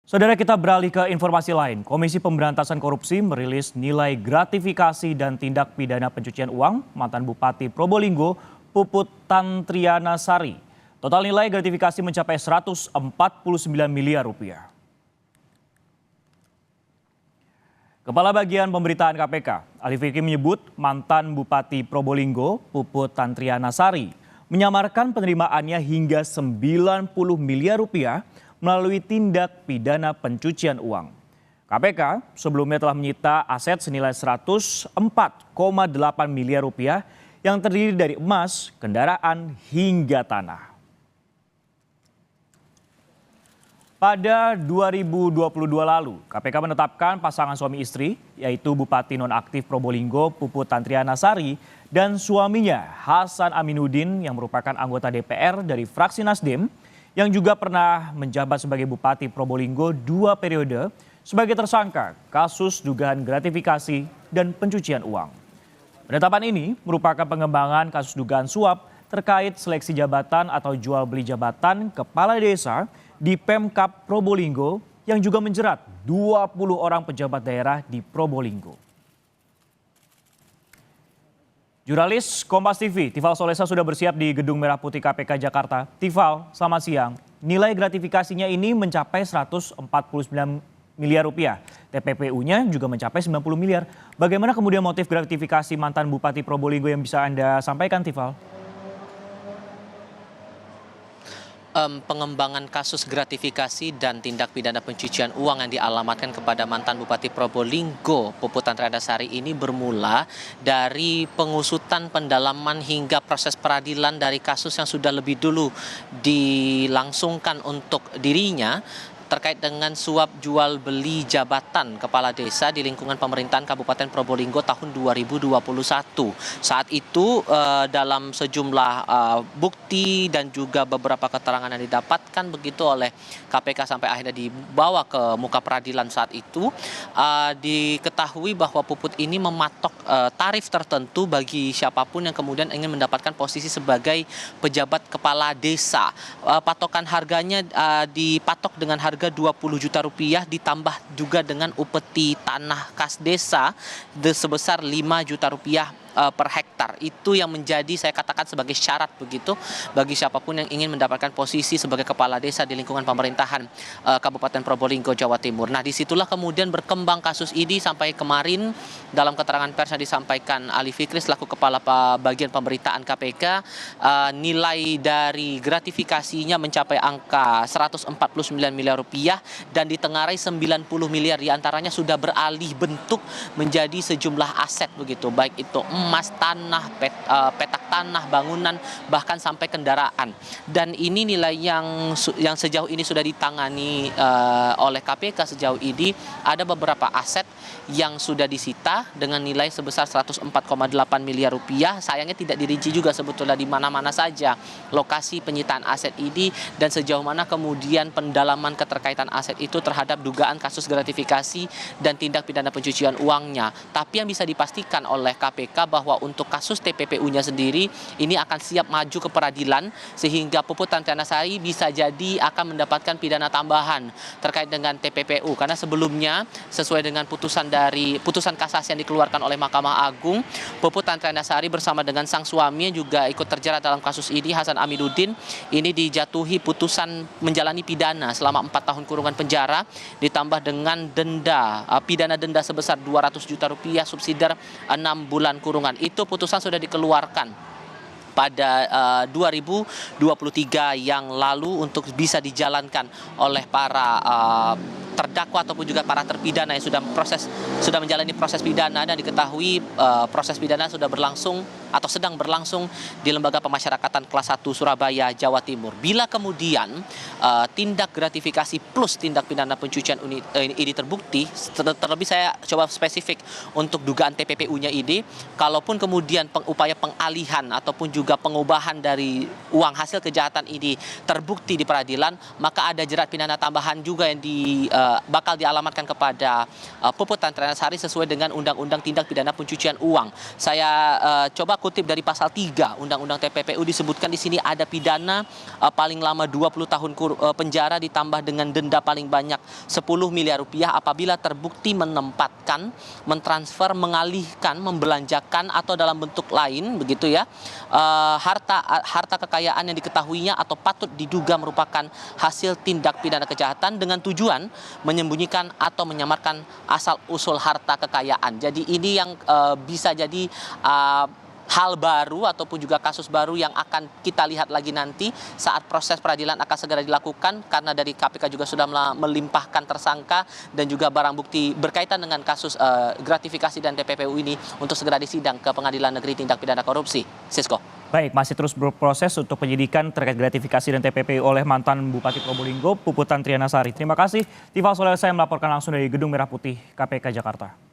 Saudara, kita beralih ke informasi lain. Komisi Pemberantasan Korupsi merilis nilai gratifikasi dan tindak pidana pencucian uang mantan Bupati Probolinggo Puput Tantriana Sari. Total nilai gratifikasi mencapai 149 miliar rupiah. Kepala Bagian Pemberitaan KPK, Ali Fikri menyebut mantan Bupati Probolinggo Puput Tantriana Sari menyamarkan penerimaannya hingga 90 miliar rupiah melalui tindak pidana pencucian uang. KPK sebelumnya telah menyita aset senilai 104,8 miliar rupiah yang terdiri dari emas, kendaraan, hingga tanah. Pada 2022 lalu, KPK menetapkan pasangan suami istri, yaitu Bupati Nonaktif Probolinggo Puput Tantriana Sari dan suaminya Hasan Aminuddin yang merupakan anggota DPR dari fraksi Nasdem, yang juga pernah menjabat sebagai Bupati Probolinggo 2 periode sebagai tersangka kasus dugaan gratifikasi dan pencucian uang. Penetapan ini merupakan pengembangan kasus dugaan suap terkait seleksi jabatan atau jual beli jabatan kepala desa di Pemkab Probolinggo yang juga menjerat 20 orang pejabat daerah di Probolinggo. Jurnalis Kompas TV, Tifal Solesa sudah bersiap di Gedung Merah Putih KPK Jakarta. Tifal, selamat siang. Nilai gratifikasinya ini mencapai 149 miliar rupiah. TPPU-nya juga mencapai 90 miliar. Bagaimana kemudian motif gratifikasi mantan Bupati Probolinggo yang bisa Anda sampaikan, Tifal? Pengembangan kasus gratifikasi dan tindak pidana pencucian uang yang dialamatkan kepada mantan Bupati Probolinggo Puput Tantriana Sari ini bermula dari pengusutan, pendalaman hingga proses peradilan dari kasus yang sudah lebih dulu dilangsungkan untuk dirinya terkait dengan suap jual beli jabatan kepala desa di lingkungan pemerintahan Kabupaten Probolinggo tahun 2021. Saat itu dalam sejumlah bukti dan juga beberapa keterangan yang didapatkan begitu oleh KPK sampai akhirnya dibawa ke muka peradilan saat itu, diketahui bahwa Puput ini mematok tarif tertentu bagi siapapun yang kemudian ingin mendapatkan posisi sebagai pejabat kepala desa. Patokan harganya dipatok dengan harga 20 juta rupiah ditambah juga dengan upeti tanah kas desa sebesar 5 juta rupiah per hektar. Itu yang menjadi, saya katakan, sebagai syarat begitu bagi siapapun yang ingin mendapatkan posisi sebagai kepala desa di lingkungan pemerintahan Kabupaten Probolinggo, Jawa Timur. Nah, disitulah kemudian berkembang kasus ini sampai kemarin dalam keterangan pers yang disampaikan Ali Fikri selaku Kepala Bagian Pemberitaan KPK, nilai dari gratifikasinya mencapai angka 149 miliar rupiah dan ditengarai 90 miliar diantaranya sudah beralih bentuk menjadi sejumlah aset begitu, baik itu emas, tanah, petak tanah, bangunan, bahkan sampai kendaraan. Dan ini nilai yang sejauh ini sudah ditangani oleh KPK sejauh ini. Ada beberapa aset yang sudah disita dengan nilai sebesar 104,8 miliar rupiah. Sayangnya tidak dirinci juga sebetulnya di mana-mana saja lokasi penyitaan aset ini dan sejauh mana kemudian pendalaman keterkaitan aset itu terhadap dugaan kasus gratifikasi dan tindak pidana pencucian uangnya. Tapi yang bisa dipastikan oleh KPK bahwa untuk kasus TPPU-nya sendiri ini akan siap maju ke peradilan sehingga Puput Tantriana Sari bisa jadi akan mendapatkan pidana tambahan terkait dengan TPPU, karena sebelumnya sesuai dengan putusan kasasi yang dikeluarkan oleh Mahkamah Agung, Puput Tantriana Sari bersama dengan sang suami yang juga ikut terjerat dalam kasus ini, Hasan Aminuddin, ini dijatuhi putusan menjalani pidana selama 4 tahun kurungan penjara ditambah dengan pidana denda sebesar 200 juta rupiah subsidiar 6 bulan kurungan. Itu putusan sudah dikeluarkan pada 2023 yang lalu untuk bisa dijalankan oleh para terdakwa ataupun juga para terpidana yang sudah menjalani proses pidana, dan diketahui proses pidana sudah berlangsung atau sedang berlangsung di Lembaga Pemasyarakatan Kelas 1 Surabaya, Jawa Timur. Bila kemudian tindak gratifikasi plus tindak pidana pencucian ini terbukti, terlebih saya coba spesifik untuk dugaan TPPU-nya ini, kalaupun kemudian upaya pengalihan ataupun juga pengubahan dari uang hasil kejahatan ini terbukti di peradilan, maka ada jerat pidana tambahan juga yang bakal dialamatkan kepada Puput Tantriana Sari sesuai dengan Undang-Undang Tindak Pidana Pencucian Uang. Saya coba kutip dari pasal 3 Undang-Undang TPPU disebutkan di sini ada pidana paling lama 20 tahun penjara ditambah dengan denda paling banyak 10 miliar rupiah apabila terbukti menempatkan, mentransfer, mengalihkan, membelanjakan atau dalam bentuk lain begitu ya harta kekayaan yang diketahuinya atau patut diduga merupakan hasil tindak pidana kejahatan dengan tujuan menyembunyikan atau menyamarkan asal usul harta kekayaan. Jadi ini yang bisa jadi hal baru ataupun juga kasus baru yang akan kita lihat lagi nanti saat proses peradilan akan segera dilakukan, karena dari KPK juga sudah melimpahkan tersangka dan juga barang bukti berkaitan dengan kasus gratifikasi dan TPPU ini untuk segera disidang ke Pengadilan Negeri Tindak Pidana Korupsi. Sisko. Baik, masih terus berproses untuk penyidikan terkait gratifikasi dan TPPU oleh mantan Bupati Probolinggo, Puput Tantriana Sari. Terima kasih, Tiva Solesa yang melaporkan langsung dari Gedung Merah Putih KPK Jakarta.